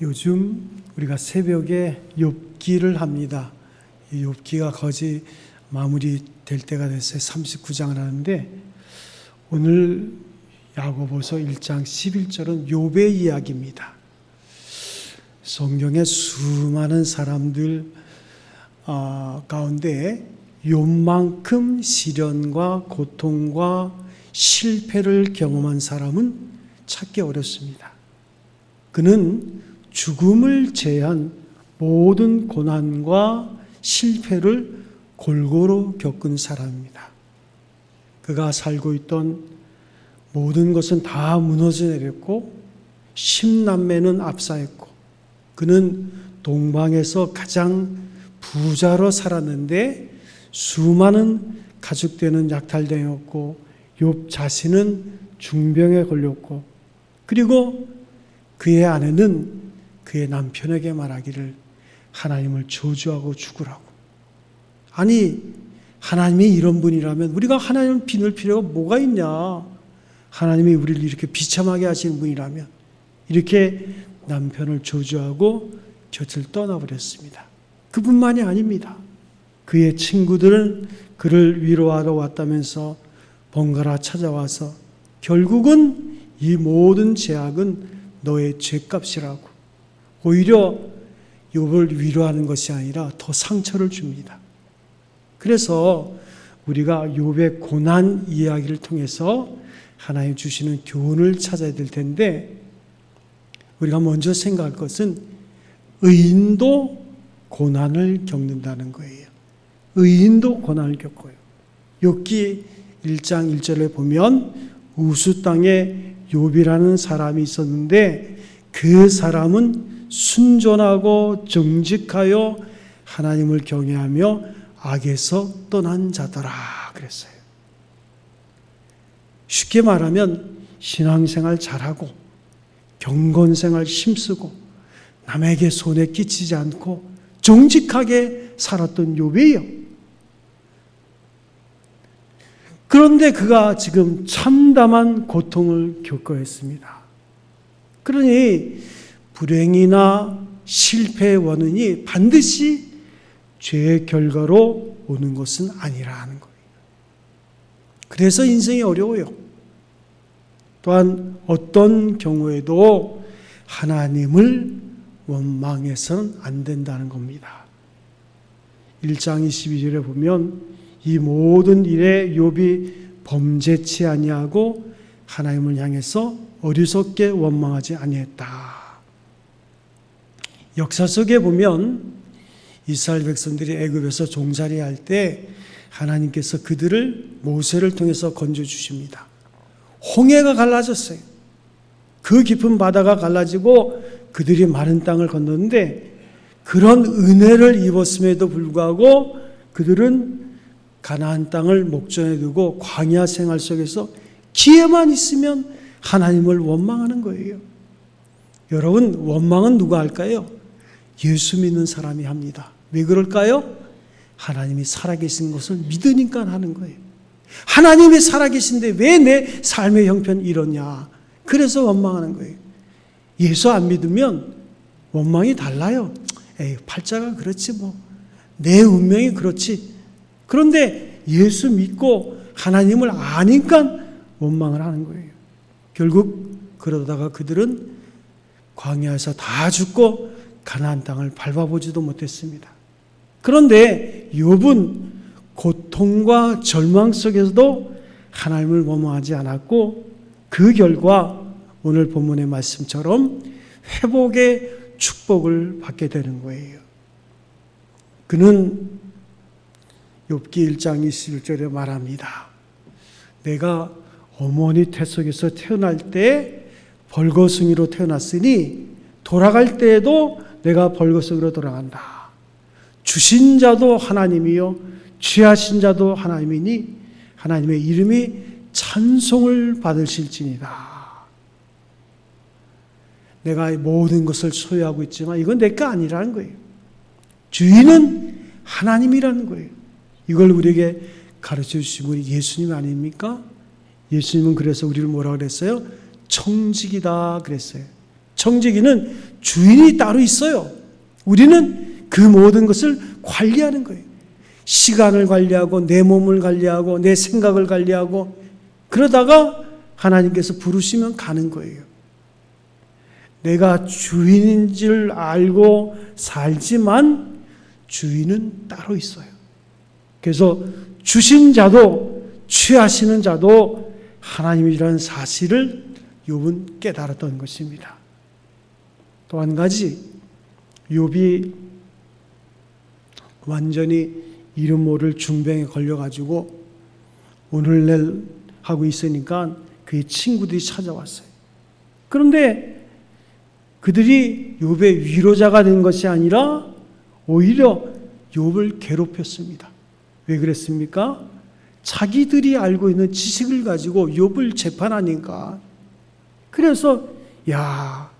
요즘 우리가 새벽에 욥기를 합니다. 이 욥기가 거의 마무리될 때가 됐어요. 39장을 하는데 오늘 야고보서 1장 11절은 욥의 이야기입니다. 성경의 수많은 사람들 가운데 욥만큼 시련과 고통과 실패를 경험한 사람은 찾기 어렵습니다. 그는 죽음을 제한 모든 고난과 실패를 골고루 겪은 사람입니다. 그가 살고 있던 모든 것은 다 무너져 내렸고 10남매는 압사했고 그는 동방에서 가장 부자로 살았는데 수많은 가축되는 약탈당했고 욥 자신은 중병에 걸렸고 그리고 그의 아내는 그의 남편에게 말하기를 하나님을 저주하고 죽으라고. 아니 하나님이 이런 분이라면 우리가 하나님을 빌 필요가 뭐가 있냐. 하나님이 우리를 이렇게 비참하게 하시는 분이라면 이렇게 남편을 저주하고 곁을 떠나버렸습니다. 그뿐만이 아닙니다. 그의 친구들은 그를 위로하러 왔다면서 번갈아 찾아와서 결국은 이 모든 죄악은 너의 죄값이라고 오히려 욥을 위로하는 것이 아니라 더 상처를 줍니다. 그래서 우리가 욥의 고난 이야기를 통해서 하나님 주시는 교훈을 찾아야 될 텐데 우리가 먼저 생각할 것은 의인도 고난을 겪는다는 거예요. 의인도 고난을 겪어요. 욥기 1장 1절에 보면 우수 땅에 욥이라는 사람이 있었는데 그 사람은 순전하고 정직하여 하나님을 경외하며 악에서 떠난 자더라 그랬어요. 쉽게 말하면 신앙생활 잘하고 경건생활 힘쓰고 남에게 손에 끼치지 않고 정직하게 살았던 욥이에요. 그런데 그가 지금 참담한 고통을 겪어야 했습니다. 그러니 불행이나 실패의 원인이 반드시 죄의 결과로 오는 것은 아니라는 거예요. 그래서 인생이 어려워요. 또한 어떤 경우에도 하나님을 원망해서는 안 된다는 겁니다. 1장 22절에 보면 이 모든 일에 욥이 범죄치 아니하고 하나님을 향해서 어리석게 원망하지 아니했다. 역사 속에 보면 이스라엘 백성들이 애굽에서 종살이할 때 하나님께서 그들을 모세를 통해서 건져주십니다. 홍해가 갈라졌어요. 그 깊은 바다가 갈라지고 그들이 마른 땅을 건넜는데 그런 은혜를 입었음에도 불구하고 그들은 가나안 땅을 목전에 두고 광야 생활 속에서 기회만 있으면 하나님을 원망하는 거예요. 여러분 원망은 누가 할까요? 예수 믿는 사람이 합니다. 왜 그럴까요? 하나님이 살아계신 것을 믿으니까 하는 거예요. 하나님이 살아계신데 왜 내 삶의 형편이 이러냐. 그래서 원망하는 거예요. 예수 안 믿으면 원망이 달라요. 에이, 팔자가 그렇지 뭐. 내 운명이 그렇지. 그런데 예수 믿고 하나님을 아니까 원망을 하는 거예요. 결국 그러다가 그들은 광야에서 다 죽고 가나안 땅을 밟아보지도 못했습니다. 그런데 욥은 고통과 절망 속에서도 하나님을 원망하지 않았고 그 결과 오늘 본문의 말씀처럼 회복의 축복을 받게 되는 거예요. 그는 욥기 1장 21절에 말합니다. 내가 어머니 태 속에서 태어날 때 벌거숭이로 태어났으니 돌아갈 때에도 내가 벌거숭이로 돌아간다. 주신 자도 하나님이요 취하신 자도 하나님이니 하나님의 이름이 찬송을 받으실지니라. 내가 모든 것을 소유하고 있지만 이건 내 거 아니라는 거예요. 주인은 하나님이라는 거예요. 이걸 우리에게 가르쳐 주신 분이 예수님 아닙니까? 예수님은 그래서 우리를 뭐라 그랬어요? 청직이다 그랬어요. 청지기는 주인이 따로 있어요. 우리는 그 모든 것을 관리하는 거예요. 시간을 관리하고 내 몸을 관리하고 내 생각을 관리하고 그러다가 하나님께서 부르시면 가는 거예요. 내가 주인인 줄 알고 살지만 주인은 따로 있어요. 그래서 주신 자도 취하시는 자도 하나님이라는 사실을 욥은 깨달았던 것입니다. 또 한 가지, 욥이 완전히 이름 모를 중병에 걸려가지고 오늘날 하고 있으니까 그의 친구들이 찾아왔어요. 그런데 그들이 욥의 위로자가 된 것이 아니라 오히려 욥을 괴롭혔습니다. 왜 그랬습니까? 자기들이 알고 있는 지식을 가지고 욥을 재판하니까. 그래서 야,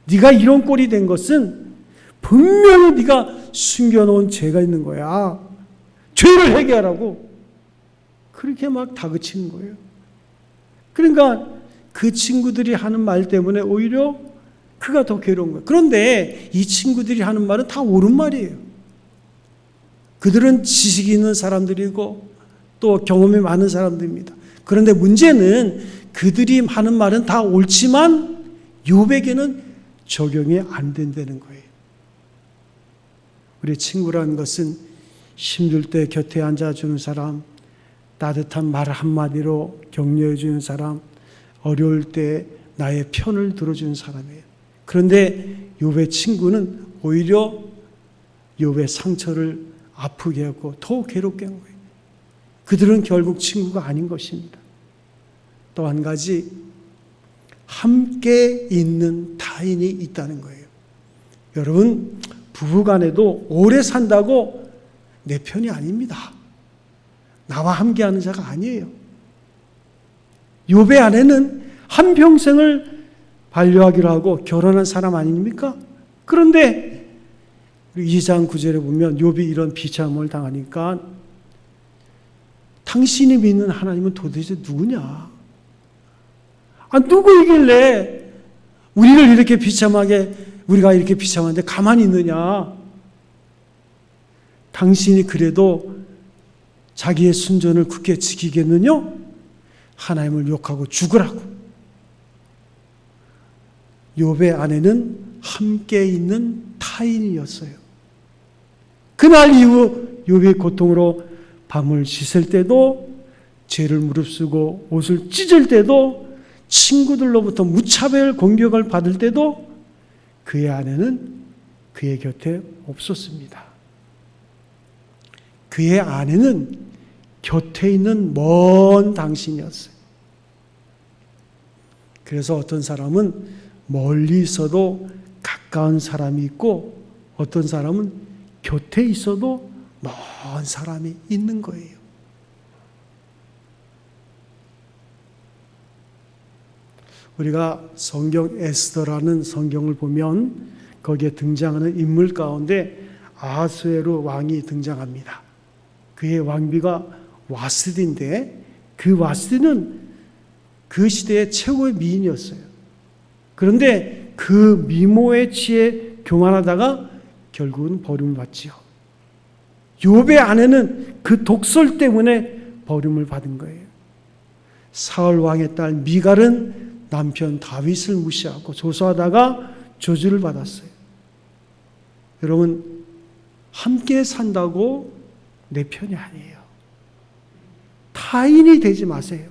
네가 이런 꼴이 된 것은 분명히 네가 숨겨놓은 죄가 있는 거야. 죄를 회개하라고 그렇게 막 다그치는 거예요. 그러니까 그 친구들이 하는 말 때문에 오히려 그가 더 괴로운 거예요. 그런데 이 친구들이 하는 말은 다 옳은 말이에요. 그들은 지식이 있는 사람들이고 또 경험이 많은 사람들입니다. 그런데 문제는 그들이 하는 말은 다 옳지만 욥에게는 적용이 안 된다는 거예요. 우리 친구라는 것은 힘들 때 곁에 앉아주는 사람, 따뜻한 말 한마디로 격려해 주는 사람, 어려울 때 나의 편을 들어주는 사람이에요. 그런데 욥의 친구는 오히려 욥의 상처를 아프게 하고 더 괴롭게 한 거예요. 그들은 결국 친구가 아닌 것입니다. 또 한 가지, 함께 있는 타인이 있다는 거예요. 여러분, 부부간에도 오래 산다고 내 편이 아닙니다. 나와 함께하는 자가 아니에요. 욥의 아내는 한평생을 반려하기로 하고 결혼한 사람 아닙니까? 그런데 2장 9절에 보면 욥이 이런 비참을 당하니까 당신이 믿는 하나님은 도대체 누구냐? 누구이길래 우리를 이렇게 비참하게, 우리가 이렇게 비참한데 가만히 있느냐? 당신이 그래도 자기의 순전을 굳게 지키겠느냐? 하나님을 욕하고 죽으라고. 욥의 아내는 함께 있는 타인이었어요. 그날 이후 욥이 고통으로 밤을 씻을 때도, 죄를 무릅쓰고 옷을 찢을 때도, 친구들로부터 무차별 공격을 받을 때도 그의 아내는 그의 곁에 없었습니다. 그의 아내는 곁에 있는 먼 당신이었어요. 그래서 어떤 사람은 멀리 있어도 가까운 사람이 있고 어떤 사람은 곁에 있어도 먼 사람이 있는 거예요. 우리가 성경 에스더라는 성경을 보면 거기에 등장하는 인물 가운데 아하수에로 왕이 등장합니다. 그의 왕비가 와스디인데 그 와스디는 그 시대의 최고의 미인이었어요. 그런데 그 미모에 취해 교만하다가 결국은 버림을 받지요. 욥의 아내는 그 독설 때문에 버림을 받은 거예요. 사울 왕의 딸 미갈은 남편 다윗을 무시하고 조소하다가 저주를 받았어요. 여러분, 함께 산다고 내 편이 아니에요. 타인이 되지 마세요.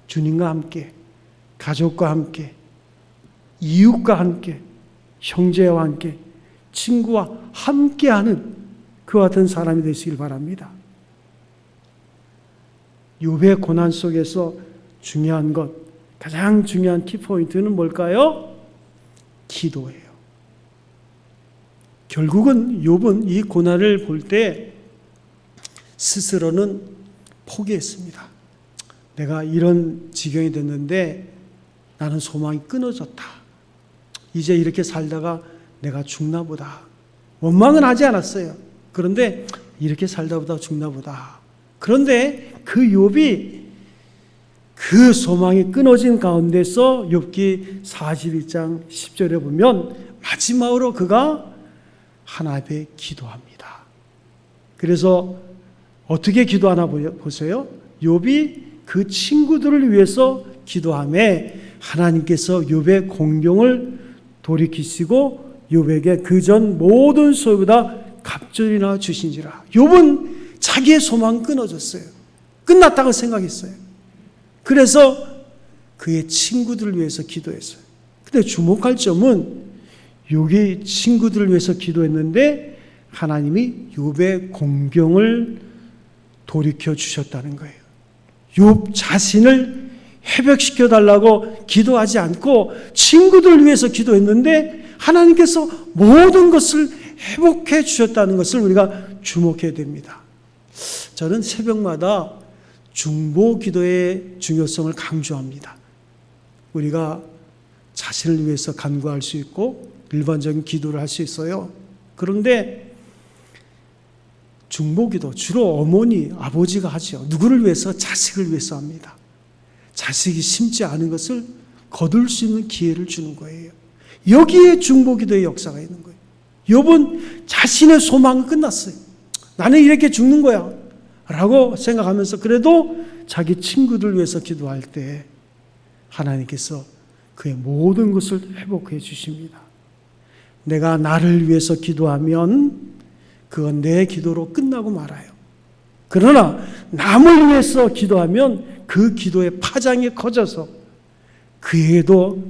주님과 함께, 가족과 함께, 이웃과 함께, 형제와 함께, 친구와 함께하는 그와 같은 사람이 되시길 바랍니다. 욥의 고난 속에서 중요한 것, 가장 중요한 키포인트는 뭘까요? 기도예요. 결국은 욥은 이 고난을 볼 때 스스로는 포기했습니다. 내가 이런 지경이 됐는데 나는 소망이 끊어졌다. 이제 이렇게 살다가 내가 죽나 보다. 원망은 하지 않았어요. 그런데 이렇게 살다 보다 죽나 보다. 그런데 그 욥이 그 소망이 끊어진 가운데서 욥기 42장 10절에 보면 마지막으로 그가 하나님 앞에 기도합니다. 그래서 어떻게 기도하나 보세요. 욥이 그 친구들을 위해서 기도하며 하나님께서 욥의 공경을 돌이키시고 욥에게 그전 모든 소유보다 갑절이나 주신지라. 욥은 자기의 소망 끊어졌어요. 끝났다고 생각했어요. 그래서 그의 친구들을 위해서 기도했어요. 근데 주목할 점은 욥이 친구들을 위해서 기도했는데 하나님이 욥의 공경을 돌이켜 주셨다는 거예요. 욥 자신을 회복시켜 달라고 기도하지 않고 친구들을 위해서 기도했는데 하나님께서 모든 것을 회복해 주셨다는 것을 우리가 주목해야 됩니다. 저는 새벽마다 중보 기도의 중요성을 강조합니다. 우리가 자신을 위해서 간구할 수 있고 일반적인 기도를 할 수 있어요. 그런데 중보 기도 주로 어머니, 아버지가 하죠. 누구를 위해서? 자식을 위해서 합니다. 자식이 심지 않은 것을 거둘 수 있는 기회를 주는 거예요. 여기에 중보 기도의 역사가 있는 거예요. 욥은 자신의 소망은 끝났어요. 나는 이렇게 죽는 거야 라고 생각하면서 그래도 자기 친구들 위해서 기도할 때 하나님께서 그의 모든 것을 회복해 주십니다. 내가 나를 위해서 기도하면 그건 내 기도로 끝나고 말아요. 그러나 남을 위해서 기도하면 그 기도의 파장이 커져서 그에게도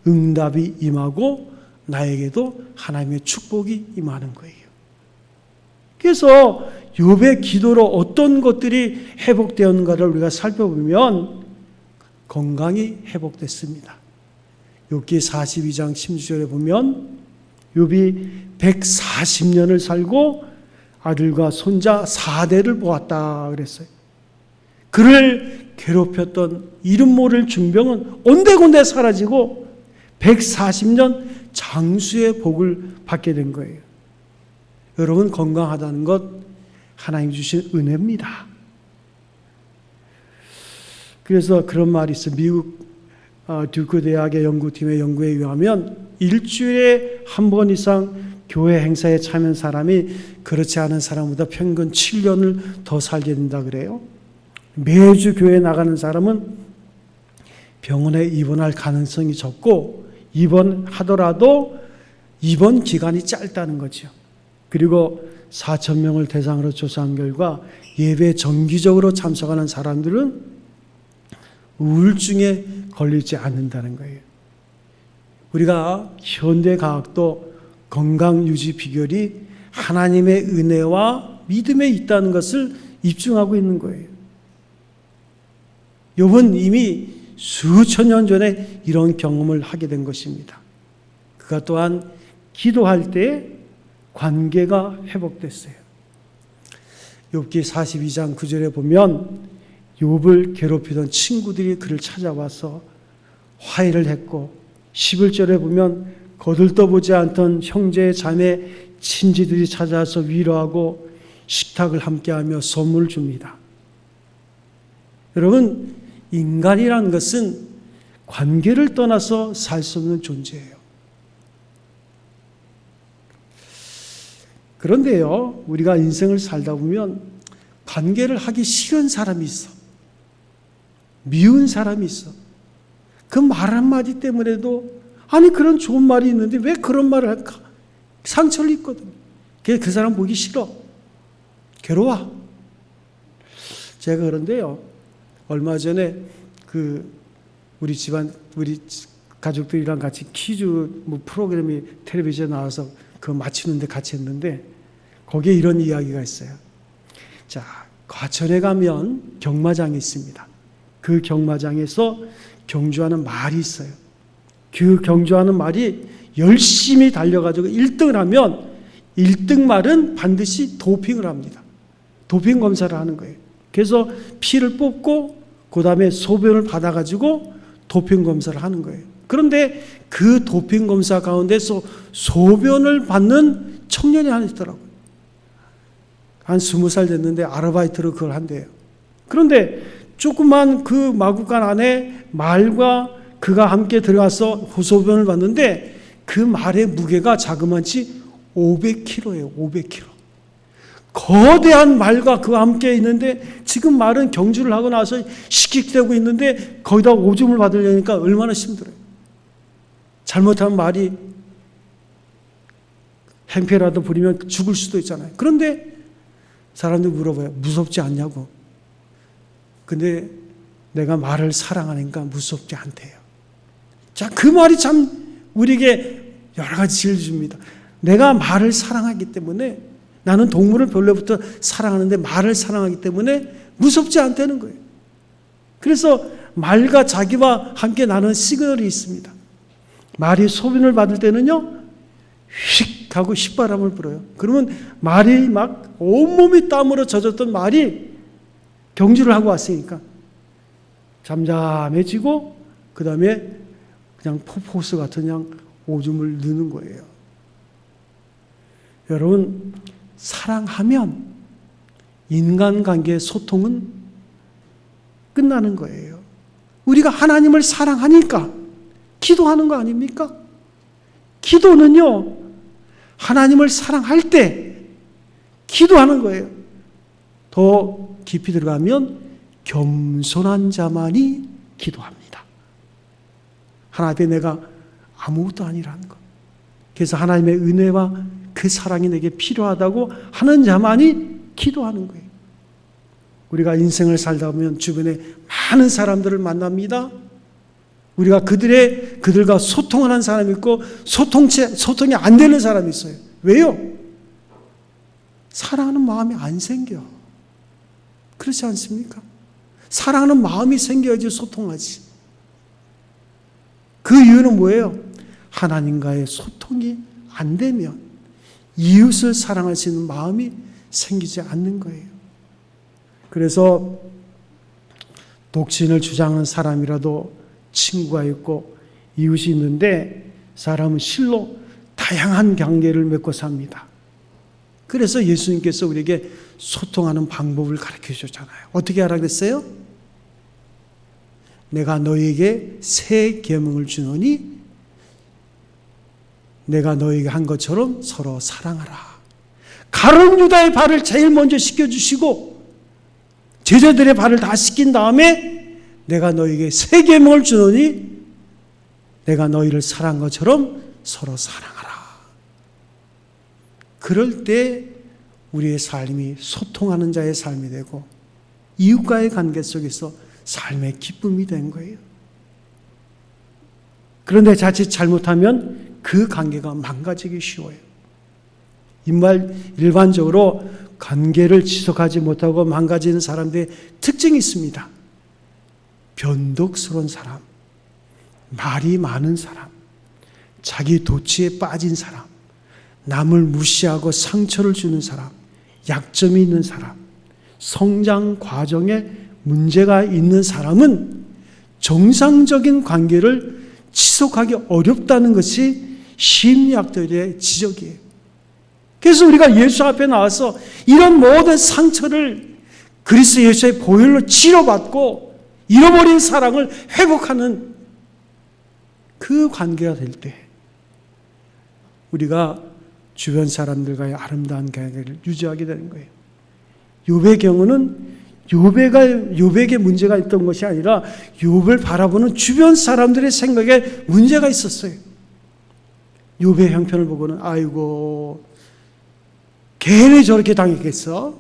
응답이 임하고 나에게도 하나님의 축복이 임하는 거예요. 그래서 욥의 기도로 어떤 것들이 회복되었는가를 우리가 살펴보면 건강이 회복됐습니다. 욥기 42장 16절에 보면 욥이 140년을 살고 아들과 손자 4대를 보았다 그랬어요. 그를 괴롭혔던 이름 모를 중병은 온데곤데 사라지고 140년 장수의 복을 받게 된 거예요. 여러분, 건강하다는 것 하나님 주신 은혜입니다. 그래서 그런 말이 있어요. 미국 듀크 대학의 연구팀의 연구에 의하면 일주일에 한 번 이상 교회 행사에 참여한 사람이 그렇지 않은 사람보다 평균 7년을 더 살게 된다 그래요. 매주 교회에 나가는 사람은 병원에 입원할 가능성이 적고 입원하더라도 입원 기간이 짧다는 거죠. 그리고 4,000명을 대상으로 조사한 결과 예배에 정기적으로 참석하는 사람들은 우울증에 걸리지 않는다는 거예요. 우리가 현대과학도 건강 유지 비결이 하나님의 은혜와 믿음에 있다는 것을 입증하고 있는 거예요. 욥은 이미 수천 년 전에 이런 경험을 하게 된 것입니다. 그가 또한 기도할 때 관계가 회복됐어요. 욥기 42장 9절에 보면 욥을 괴롭히던 친구들이 그를 찾아와서 화해를 했고 11절에 보면 거들떠보지 않던 형제 자매 친지들이 찾아와서 위로하고 식탁을 함께하며 선물을 줍니다. 여러분, 인간이라는 것은 관계를 떠나서 살 수 없는 존재예요. 그런데요, 우리가 인생을 살다 보면 관계를 하기 싫은 사람이 있어. 미운 사람이 있어. 그 말 한마디 때문에도 아니 그런 좋은 말이 있는데 왜 그런 말을 할까? 상처를 입거든. 그 사람 보기 싫어. 괴로워. 제가 그런데요, 얼마 전에 우리 가족들이랑 같이 퀴즈 프로그램이 텔레비전에 나와서 그거 맞추는데 같이 했는데 거기에 이런 이야기가 있어요. 자, 과천에 가면 경마장이 있습니다. 그 경마장에서 경주하는 말이 있어요. 그 경주하는 말이 열심히 달려가지고 1등을 하면 1등 말은 반드시 도핑을 합니다. 도핑 검사를 하는 거예요. 그래서 피를 뽑고 그 다음에 소변을 받아가지고 도핑 검사를 하는 거예요. 그런데 그 도핑 검사 가운데서 소변을 받는 청년이 하나 있더라고요. 한 20살 됐는데 아르바이트로 그걸 한대요. 그런데 조그만 그 마구간 안에 말과 그가 함께 들어가서 호소변을 봤는데 그 말의 무게가 자그마치 500kg예요. 500kg. 거대한 말과 그와 함께 있는데 지금 말은 경주를 하고 나서 씩씩대고 있는데 거기다 오줌을 받으려니까 얼마나 힘들어요. 잘못하면 말이 행패라도 부리면 죽을 수도 있잖아요. 그런데 사람들이 물어봐요. 무섭지 않냐고. 근데 내가 말을 사랑하니까 무섭지 않대요. 자, 그 말이 참 우리에게 여러 가지 진리를 줍니다. 내가 말을 사랑하기 때문에, 나는 동물을 본래부터 사랑하는데 말을 사랑하기 때문에 무섭지 않다는 거예요. 그래서 말과 자기와 함께 나는 시그널이 있습니다. 말이 소변을 받을 때는요, 휙 하고 휘바람을 불어요. 그러면 말이 막 온몸이 땀으로 젖었던 말이 경주를 하고 왔으니까 잠잠해지고 그 다음에 그냥 포포스 같은 그냥 오줌을 넣는 거예요. 여러분, 사랑하면 인간관계의 소통은 끝나는 거예요. 우리가 하나님을 사랑하니까 기도하는 거 아닙니까? 기도는요, 하나님을 사랑할 때 기도하는 거예요. 더 깊이 들어가면 겸손한 자만이 기도합니다. 하나님 앞에 내가 아무것도 아니라는 것. 그래서 하나님의 은혜와 그 사랑이 내게 필요하다고 하는 자만이 기도하는 거예요. 우리가 인생을 살다 보면 주변에 많은 사람들을 만납니다. 우리가 그들과 소통하는 사람이 있고 소통이 안 되는 사람이 있어요. 왜요? 사랑하는 마음이 안 생겨. 그렇지 않습니까? 사랑하는 마음이 생겨야지 소통하지. 그 이유는 뭐예요? 하나님과의 소통이 안 되면 이웃을 사랑할 수 있는 마음이 생기지 않는 거예요. 그래서 독신을 주장하는 사람이라도 친구가 있고 이웃이 있는데 사람은 실로 다양한 관계를 맺고 삽니다. 그래서 예수님께서 우리에게 소통하는 방법을 가르쳐 주셨잖아요. 어떻게 하라 그랬어요? 내가 너희에게 새 계명을 주노니 내가 너희에게 한 것처럼 서로 사랑하라. 가룟 유다의 발을 제일 먼저 씻겨주시고 제자들의 발을 다 씻긴 다음에 내가 너희에게 새 계명을 주노니 내가 너희를 사랑한 것처럼 서로 사랑하라. 그럴 때 우리의 삶이 소통하는 자의 삶이 되고 이웃과의 관계 속에서 삶의 기쁨이 된 거예요. 그런데 자칫 잘못하면 그 관계가 망가지기 쉬워요. 일반적으로 관계를 지속하지 못하고 망가지는 사람들의 특징이 있습니다. 변덕스러운 사람, 말이 많은 사람, 자기 도취에 빠진 사람, 남을 무시하고 상처를 주는 사람, 약점이 있는 사람, 성장 과정에 문제가 있는 사람은 정상적인 관계를 지속하기 어렵다는 것이 심리학들의 지적이에요. 그래서 우리가 예수 앞에 나와서 이런 모든 상처를 그리스도 예수의 보혈로 치료받고 잃어버린 사랑을 회복하는 그 관계가 될 때 우리가 주변 사람들과의 아름다운 관계를 유지하게 되는 거예요. 욥의 경우는 욥에게 문제가 있던 것이 아니라 욥을 바라보는 주변 사람들의 생각에 문제가 있었어요. 욥의 형편을 보고는 아이고 괜히 저렇게 당했겠어?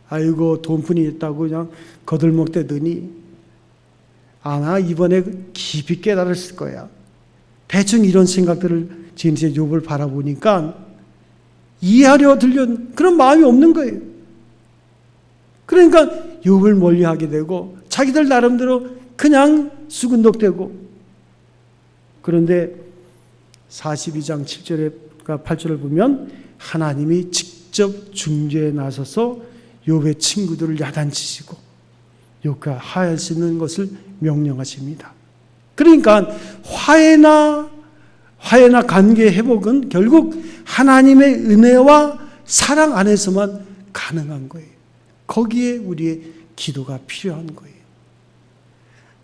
아이고 돈푼이 있다고 그냥 거들먹대더니 아마 이번에 깊이 깨달았을 거야. 대충 이런 생각들을 지금 욥을 바라보니까 이해하려 들려는 그런 마음이 없는 거예요. 그러니까 욥을 멀리하게 되고 자기들 나름대로 그냥 수근덕대고. 그런데 42장 7절과 8절을 보면 하나님이 직접 중재에 나서서 욥의 친구들을 야단치시고 욥과 화해할 수 있는 것을 명령하십니다. 그러니까 화해나 관계 회복은 결국 하나님의 은혜와 사랑 안에서만 가능한 거예요. 거기에 우리의 기도가 필요한 거예요.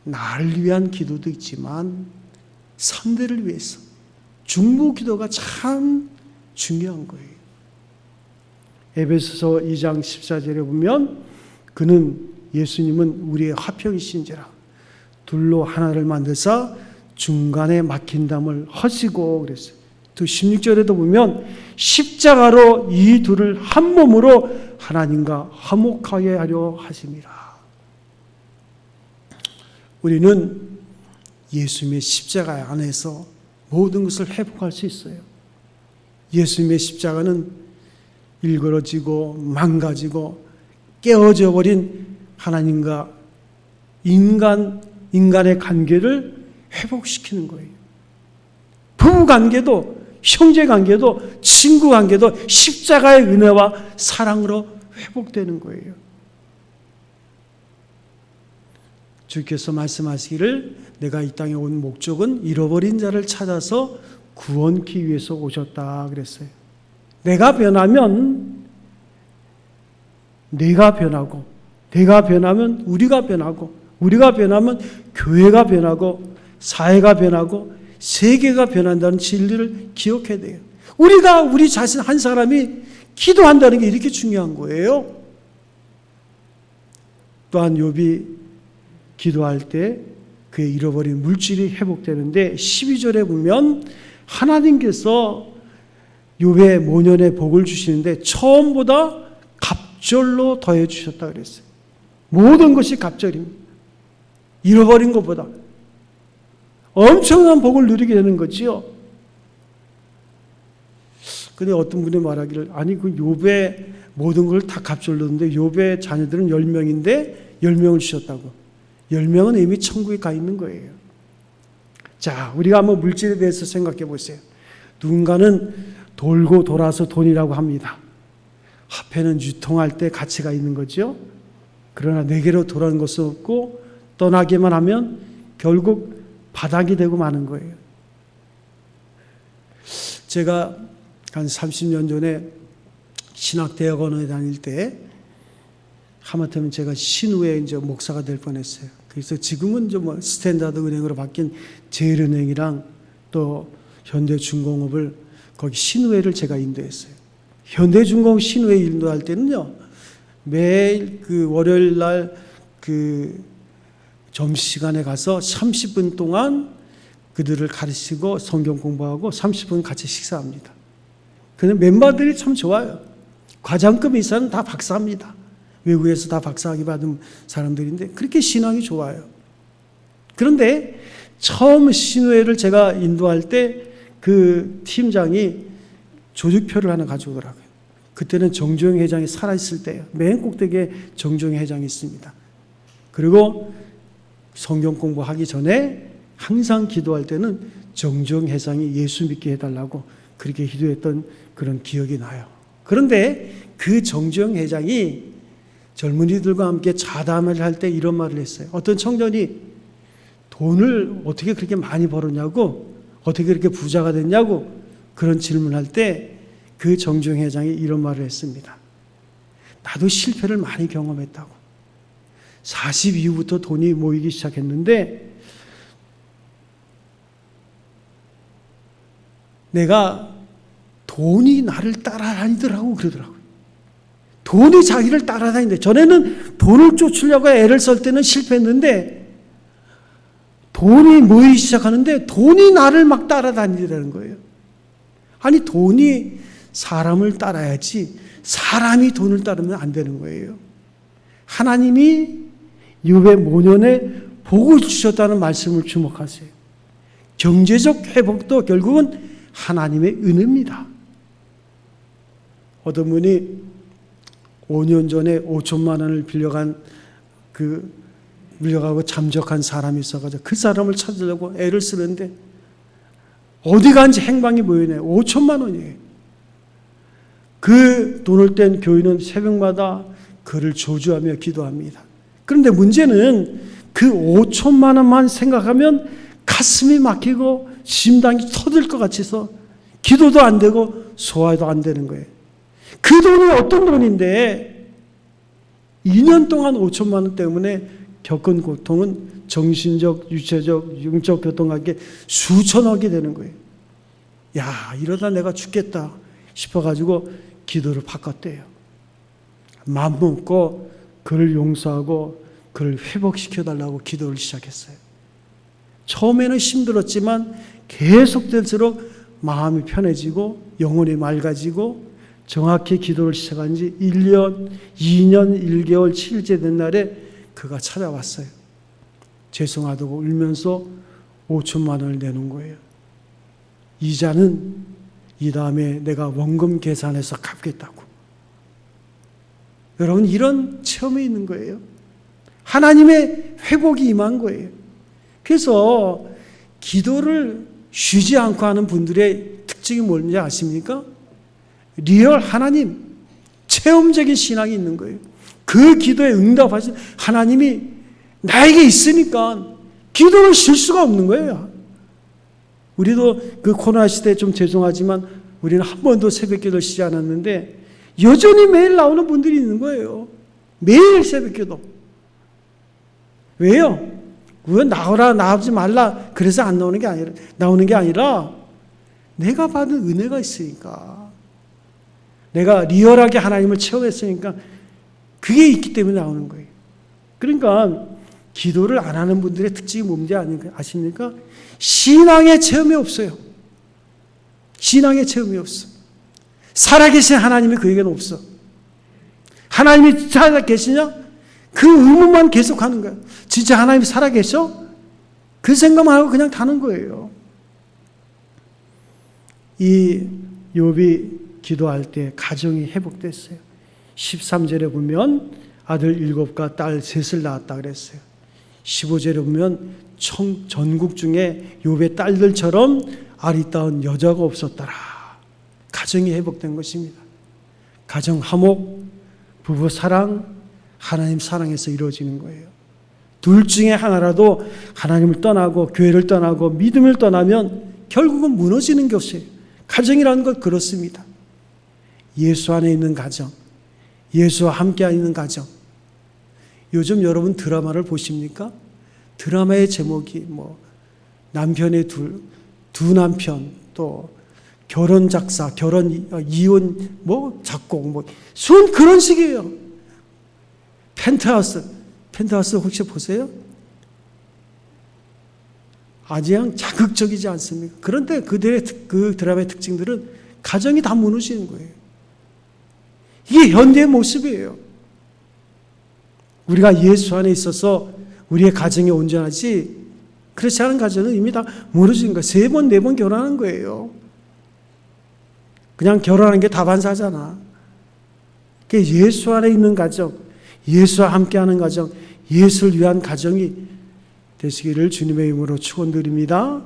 나를 위한 기도도 있지만 상대를 위해서 중보 기도가 참 중요한 거예요. 에베소서 2장 14절에 보면 예수님은 우리의 화평이신지라 둘로 하나를 만드사 중간에 막힌 담을 허시고 그랬어요. 또 16절에도 보면 십자가로 이 둘을 한 몸으로 하나님과 화목하게 하려 하심이라. 우리는 예수님의 십자가 안에서 모든 것을 회복할 수 있어요. 예수님의 십자가는 일그러지고 망가지고 깨어져 버린 하나님과 인간의 관계를 회복시키는 거예요. 부부 관계도, 형제 관계도, 친구 관계도 십자가의 은혜와 사랑으로 회복되는 거예요. 주께서 말씀하시기를 내가 이 땅에 온 목적은 잃어버린 자를 찾아서 구원하기 위해서 오셨다 그랬어요. 내가 변하면 내가 변하고, 내가 변하면 우리가 변하고, 우리가 변하면 교회가 변하고, 사회가 변하고, 세계가 변한다는 진리를 기억해야 돼요. 우리가 우리 자신 한 사람이 기도한다는 게 이렇게 중요한 거예요. 또한 욥이 기도할 때 그의 잃어버린 물질이 회복되는데 12절에 보면 하나님께서 욥의 모년의 복을 주시는데 처음보다 갑절로 더해 주셨다 그랬어요. 모든 것이 갑절입니다. 잃어버린 것보다 엄청난 복을 누리게 되는 거지요. 근데 어떤 분이 말하기를 아니 그 욥의 모든 걸 다 갑절로 넣는데 욥의 자녀들은 10명인데 10명을 주셨다고. 10명은 이미 천국에 가 있는 거예요. 자, 우리가 한번 물질에 대해서 생각해 보세요. 누군가는 돌고 돌아서 돈이라고 합니다. 화폐는 유통할 때 가치가 있는 거죠. 그러나 내게로 돌아오는 것은 없고 떠나기만 하면 결국 바닥이 되고 마는 거예요. 제가 한 30년 전에 신학대학원에 다닐 때 하마터면 제가 신우에 이제 목사가 될 뻔했어요. 그래서 지금은 좀 스탠다드 은행으로 바뀐 제일은행이랑 또 현대중공업을 거기 신우회를 제가 인도했어요. 현대중공업 신우회 인도할 때는요, 매일 그 월요일 날 그 점심시간에 가서 30분 동안 그들을 가르치고 성경 공부하고 30분 같이 식사합니다. 근데 멤버들이 참 좋아요. 과장급 이사는 다 박사입니다. 외국에서 다 박사학위 받은 사람들인데 그렇게 신앙이 좋아요. 그런데 처음 신우회를 제가 인도할 때 그 팀장이 조직표를 하나 가져오더라고요. 그때는 정주영 회장이 살아있을 때예요. 맨 꼭대기에 정주영 회장이 있습니다. 그리고 성경 공부하기 전에 항상 기도할 때는 정주영 회장이 예수 믿게 해달라고 그렇게 기도했던 그런 기억이 나요. 그런데 그 정주영 회장이 젊은이들과 함께 자담을 할 때 이런 말을 했어요. 어떤 청년이 돈을 어떻게 그렇게 많이 벌었냐고, 어떻게 그렇게 부자가 됐냐고 그런 질문할 때 그 정주영 회장이 이런 말을 했습니다. 나도 실패를 많이 경험했다고. 40 이후부터 돈이 모이기 시작했는데 내가 돈이 나를 따라다니더라고 그러더라고요. 돈이 자기를 따라다니는데 전에는 돈을 쫓으려고 애를 쓸 때는 실패했는데 돈이 모이기 시작하는데 돈이 나를 막 따라다니더라는 거예요. 아니 돈이 사람을 따라야지 사람이 돈을 따르면 안 되는 거예요. 하나님이 욥의 모년에 복을 주셨다는 말씀을 주목하세요. 경제적 회복도 결국은 하나님의 은혜입니다. 어떤 분이 5년 전에 5천만 원을 빌려가고 잠적한 사람이 있어가지고 그 사람을 찾으려고 애를 쓰는데 어디 간지 행방이 보이네요. 5천만 원이에요. 그 돈을 뗀 교인은 새벽마다 그를 저주하며 기도합니다. 그런데 문제는 그 5천만 원만 생각하면 가슴이 막히고 심장이 터질 것 같아서 기도도 안 되고 소화도 안 되는 거예요. 그 돈이 어떤 돈인데 2년 동안 5천만 원 때문에 겪은 고통은 정신적, 유체적, 영적 고통하게 수천억이 되는 거예요. 야, 이러다 내가 죽겠다 싶어가지고 기도를 바꿨대요. 마음 먹고 그를 용서하고 그를 회복시켜달라고 기도를 시작했어요. 처음에는 힘들었지만 계속될수록 마음이 편해지고 영혼이 맑아지고 정확히 기도를 시작한 지 1년, 2년, 1개월, 7일째 된 날에 그가 찾아왔어요. 죄송하다고 울면서 5천만 원을 내는 거예요. 이자는 이 다음에 내가 원금 계산해서 갚겠다고. 여러분, 이런 체험이 있는 거예요. 하나님의 회복이 임한 거예요. 그래서 기도를 쉬지 않고 하는 분들의 특징이 뭔지 아십니까? 리얼 하나님, 체험적인 신앙이 있는 거예요. 그 기도에 응답하신 하나님이 나에게 있으니까 기도를 쉴 수가 없는 거예요. 우리도 그 코로나 시대에 좀 죄송하지만 우리는 한 번도 새벽기도를 쉬지 않았는데 여전히 매일 나오는 분들이 있는 거예요. 매일 새벽기도. 왜요? 왜 나오지 말라 그래서 안 나오는 게 아니라 내가 받은 은혜가 있으니까, 내가 리얼하게 하나님을 체험했으니까 그게 있기 때문에 나오는 거예요. 그러니까 기도를 안 하는 분들의 특징이 뭔지 아십니까? 신앙의 체험이 없어요. 신앙의 체험이 없어. 살아계신 하나님이 그에게는 없어. 하나님이 살아계시냐? 그 의문만 계속하는 거예요. 진짜 하나님이 살아계셔? 그 생각만 하고 그냥 가는 거예요. 이 욥이 기도할 때 가정이 회복됐어요. 13절에 보면 아들 7과 딸 3을 낳았다 그랬어요. 15절에 보면 전국 중에 욥의 딸들처럼 아리따운 여자가 없었더라. 가정이 회복된 것입니다. 가정 화목, 부부 사랑, 하나님 사랑에서 이루어지는 거예요. 둘 중에 하나라도 하나님을 떠나고 교회를 떠나고 믿음을 떠나면 결국은 무너지는 것이에요. 가정이라는 건 그렇습니다. 예수 안에 있는 가정, 예수와 함께 있는 가정. 요즘 여러분 드라마를 보십니까? 드라마의 제목이 남편의 두 남편, 또 결혼 작사, 결혼 이혼 작곡 순 그런 식이에요. 펜트하우스 혹시 보세요? 아주 그냥 자극적이지 않습니까? 그런데 그 드라마의 특징들은 가정이 다 무너지는 거예요. 이게 현대의 모습이에요. 우리가 예수 안에 있어서 우리의 가정이 온전하지, 그렇지 않은 가정은 이미 다 무너지는 거예요. 3번, 4번 결혼하는 거예요. 그냥 결혼하는 게 다반사잖아. 예수 안에 있는 가정, 예수와 함께하는 가정, 예수를 위한 가정이 되시기를 주님의 이름으로 축원드립니다.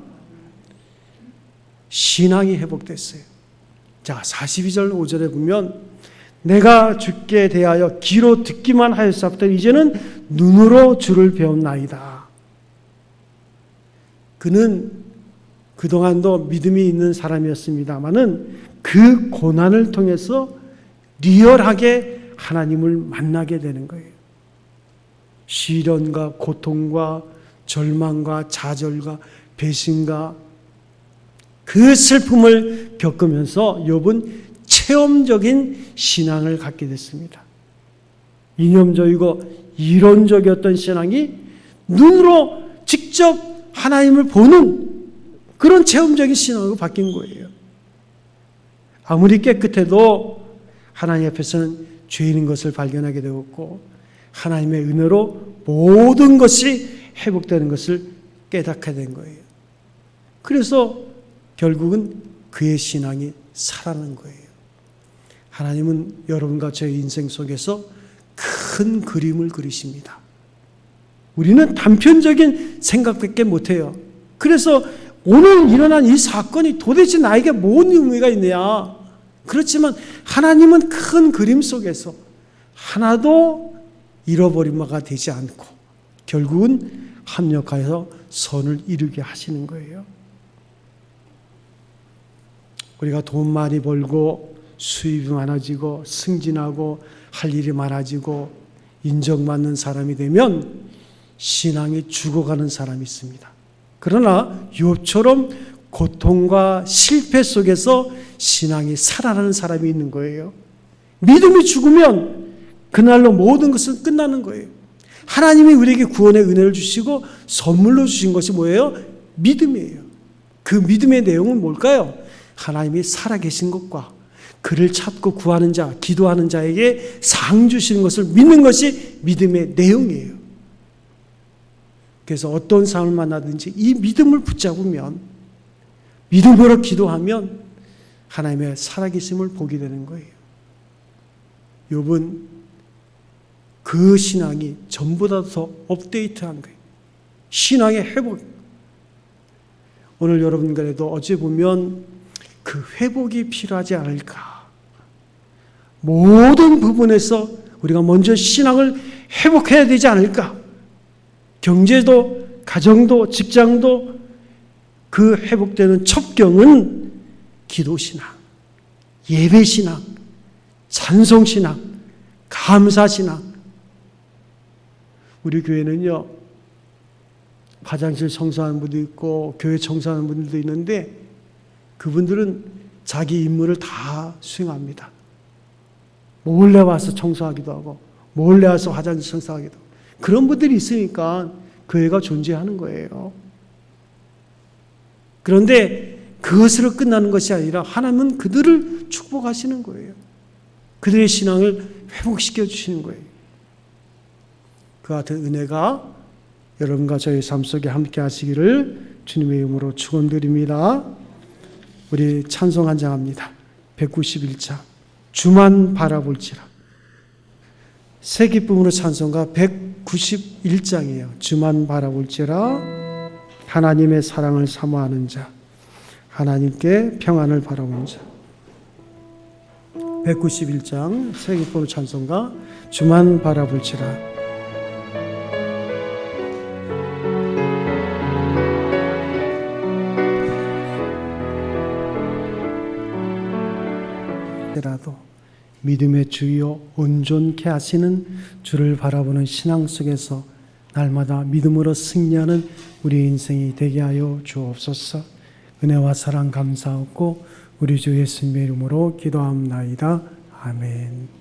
신앙이 회복됐어요. 자, 42절 5절에 보면 내가 주께 대하여 귀로 듣기만 하였사옵되 이제는 눈으로 주를 배웠나이다. 그는 그동안도 믿음이 있는 사람이었습니다마는 그 고난을 통해서 리얼하게 하나님을 만나게 되는 거예요. 시련과 고통과 절망과 좌절과 배신과 그 슬픔을 겪으면서 욥은 체험적인 신앙을 갖게 됐습니다. 이념적이고 이론적이었던 신앙이 눈으로 직접 하나님을 보는 그런 체험적인 신앙으로 바뀐 거예요. 아무리 깨끗해도 하나님 앞에서는 죄인인 것을 발견하게 되었고 하나님의 은혜로 모든 것이 회복되는 것을 깨닫게 된 거예요. 그래서 결국은 그의 신앙이 살아난 거예요. 하나님은 여러분과 저의 인생 속에서 큰 그림을 그리십니다. 우리는 단편적인 생각밖에 못해요. 그래서 오늘 일어난 이 사건이 도대체 나에게 뭔 의미가 있느냐? 그렇지만 하나님은 큰 그림 속에서 하나도 잃어버린 바가 되지 않고 결국은 합력하여 선을 이루게 하시는 거예요. 우리가 돈 많이 벌고 수입이 많아지고 승진하고 할 일이 많아지고 인정받는 사람이 되면 신앙이 죽어가는 사람이 있습니다. 그러나 욥처럼 고통과 실패 속에서 신앙이 살아나는 사람이 있는 거예요. 믿음이 죽으면 그날로 모든 것은 끝나는 거예요. 하나님이 우리에게 구원의 은혜를 주시고 선물로 주신 것이 뭐예요? 믿음이에요. 그 믿음의 내용은 뭘까요? 하나님이 살아계신 것과 그를 찾고 구하는 자, 기도하는 자에게 상 주시는 것을 믿는 것이 믿음의 내용이에요. 그래서 어떤 사람을 만나든지 이 믿음을 붙잡으면, 믿음으로 기도하면 하나님의 살아계심을 보게 되는 거예요. 욥은 그 신앙이 전보다 더 업데이트한 거예요. 신앙의 회복. 오늘 여러분들에도 어찌 보면 그 회복이 필요하지 않을까. 모든 부분에서 우리가 먼저 신앙을 회복해야 되지 않을까. 경제도, 가정도, 직장도 그 회복되는 첩경은 기도신앙, 예배신앙, 찬송신앙, 감사신앙. 우리 교회는요, 화장실 청소하는 분도 있고 교회 청소하는 분들도 있는데 그분들은 자기 임무를 다 수행합니다. 몰래 와서 청소하기도 하고 몰래 와서 화장실 청소하기도 하고 그런 분들이 있으니까 교회가 존재하는 거예요. 그런데 그것으로 끝나는 것이 아니라 하나님은 그들을 축복하시는 거예요. 그들의 신앙을 회복시켜 주시는 거예요. 그 같은 은혜가 여러분과 저의 삶 속에 함께 하시기를 주님의 이름으로 축원드립니다. 우리 찬송 한 장 합니다. 191장 주만 바라볼지라. 새 기쁨으로 찬송가 191장이에요. 주만 바라볼지라. 하나님의 사랑을 사모하는 자, 하나님께 평안을 바라보는 자. 191장 새 기쁨으로 찬송가 주만 바라볼지라. 라도 믿음의 주여 온전케 하시는 주를 바라보는 신앙 속에서 날마다 믿음으로 승리하는 우리 인생이 되게 하여 주옵소서. 은혜와 사랑 감사하고 우리 주 예수님의 이름으로 기도합나이다. 아멘.